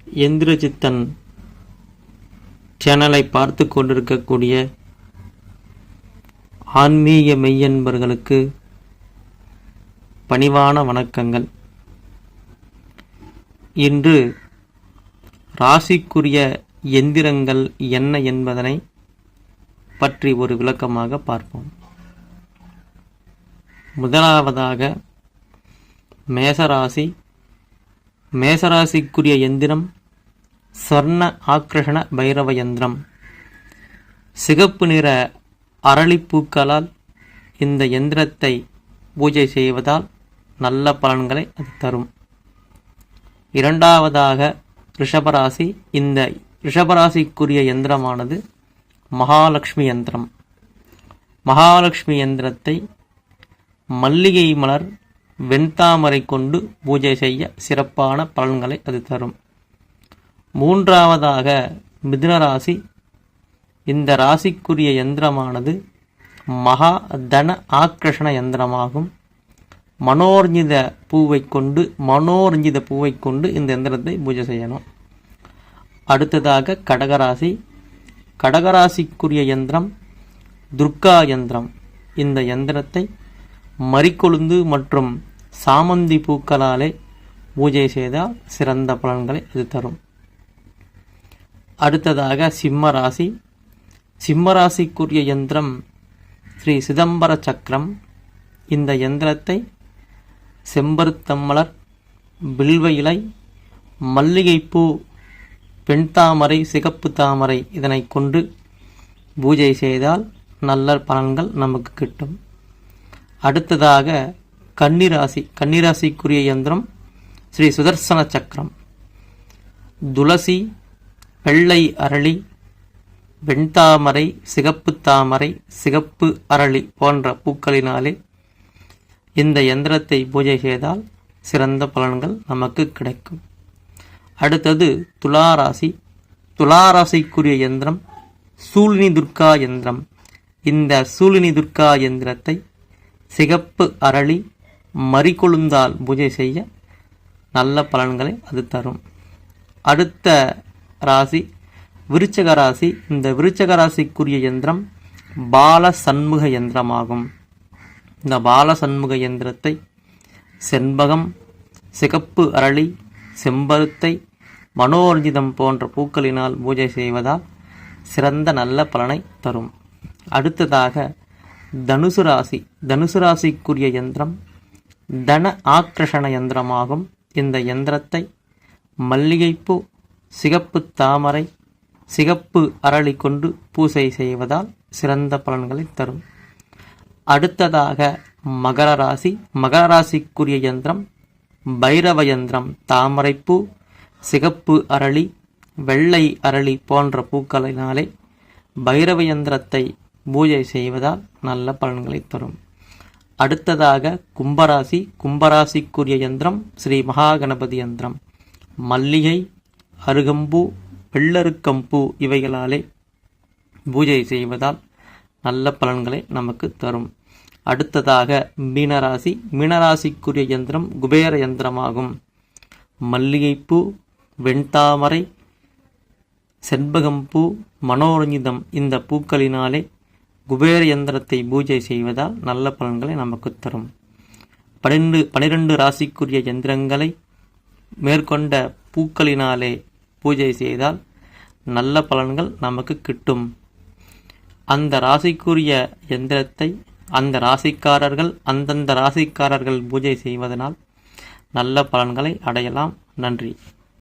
எந்திரசித்தன் சேனலை பார்த்து கொண்டிருக்கக்கூடிய ஆன்மீக மெய்யன்பர்களுக்கு பணிவான வணக்கங்கள். இன்று ராசிக்குரிய எந்திரங்கள் என்ன என்பதனை பற்றி ஒரு விளக்கமாக பார்ப்போம். முதலாவதாக மேசராசி. மேசராசிக்குரிய எந்திரம் ஸ்வர்ண ஆக்ரஷண பைரவ யந்திரம். சிகப்பு நிற அரளிப்பூக்களால் இந்த எந்திரத்தை பூஜை செய்வதால் நல்ல பலன்களை அது தரும். இரண்டாவதாக ரிஷபராசி. இந்த ரிஷபராசிக்குரிய யந்திரமானது மகாலட்சுமி யந்திரம். மகாலட்சுமி யந்திரத்தை மல்லிகை மலர் வெண்தாமரை கொண்டு பூஜை செய்ய சிறப்பான பலன்களை அது தரும். மூன்றாவதாக மிதுனராசி. இந்த ராசிக்குரிய யந்திரமானது மகா தன ஆக்ரஷண யந்திரமாகும். மனோரஞ்சித பூவை கொண்டு இந்த யந்திரத்தை பூஜை செய்யணும். அடுத்ததாக கடகராசி. கடகராசிக்குரிய யந்திரம் துர்கா யந்திரம். இந்த யந்திரத்தை மறிக்கொழுந்து மற்றும் சாமந்தி பூக்களாலே பூஜை செய்தால் சிறந்த பலன்களை இது தரும். அடுத்ததாக சிம்மராசி. சிம்மராசிக்குரிய யந்திரம் ஸ்ரீ சிதம்பர சக்கரம். இந்த யந்திரத்தை செம்பருத்தம்மலர், பில்வ இலை, மல்லிகைப்பூ, பெண்தாமரை, சிகப்பு தாமரை இதனை கொண்டு பூஜை செய்தால் நல்ல பலன்கள் நமக்கு கிட்டும். அடுத்ததாக கன்னிராசி. கன்னிராசிக்குரிய யந்திரம் ஸ்ரீ சுதர்சன சக்கரம். துளசி, வெள்ளை அரளி, வெண்தாமரை, சிகப்பு தாமரை, சிகப்பு அரளி போன்ற பூக்களினாலே இந்த யந்திரத்தை பூஜை செய்தால் சிறந்த பலன்கள் நமக்கு கிடைக்கும். அடுத்தது துளாராசி. துளாராசிக்குரிய யந்திரம் சூலினி துர்கா யந்திரம். இந்த சூலினி துர்கா யந்திரத்தை சிகப்பு அரளி மறிக்கொழுந்தால் பூஜை செய்ய நல்ல பலன்களை அது தரும். அடுத்த ராசி விருச்சக ராசி. இந்த விருச்சக ராசிக்குரிய யந்திரம் பால சண்முக யந்திரமாகும். இந்த பால சண்முக யந்திரத்தை செண்பகம், சிகப்பு அரளி, செம்பருத்தை, மனோரஞ்சிதம் போன்ற பூக்களினால் பூஜை செய்வதால் சிறந்த நல்ல பலனை தரும். அடுத்ததாக தனுசு ராசி. தனுசு ராசிக்குரிய யந்திரம் தன ஆக்ரஷண யந்திரமாகும். இந்த யந்திரத்தை மல்லிகைப்பூ, சிகப்பு தாமரை, சிகப்பு அரளி கொண்டு பூஜை செய்வதால் சிறந்த பலன்களை தரும். அடுத்ததாக மகர ராசி. மகர ராசிக்குரிய யந்திரம் பைரவ யந்திரம். தாமரைப்பூ, சிகப்பு அரளி, வெள்ளை அரளி போன்ற பூக்களினாலே பைரவ யந்திரத்தை பூஜை செய்வதால் நல்ல பலன்களை தரும். அடுத்ததாக கும்பராசி. கும்பராசிக்குரிய யந்திரம் ஸ்ரீ மகாகணபதி யந்திரம். மல்லிகை, அருகம்பூ, வெள்ளருக்கம்பூ இவைகளாலே பூஜை செய்வதால் நல்ல பலன்களை நமக்கு தரும். அடுத்ததாக மீனராசி. மீனராசிக்குரிய யந்திரம் குபேர யந்திரமாகும். மல்லிகைப்பூ, வெண்தாமரை, செண்பகம்பூ, மனோரஞ்சிதம் இந்த பூக்களினாலே குபேர யந்திரத்தை பூஜை செய்வதால் நல்ல பலன்களை நமக்கு தரும். 12 ராசிக்குரிய யந்திரங்களை மேற்கொண்ட பூக்களினாலே பூஜை செய்தால் நல்ல பலன்கள் நமக்கு கிட்டும். அந்த ராசிக்குரிய யந்திரத்தை அந்த ராசிக்காரர்கள் அந்தந்த ராசிக்காரர்கள் பூஜை செய்வதனால் நல்ல பலன்களை அடையலாம். நன்றி.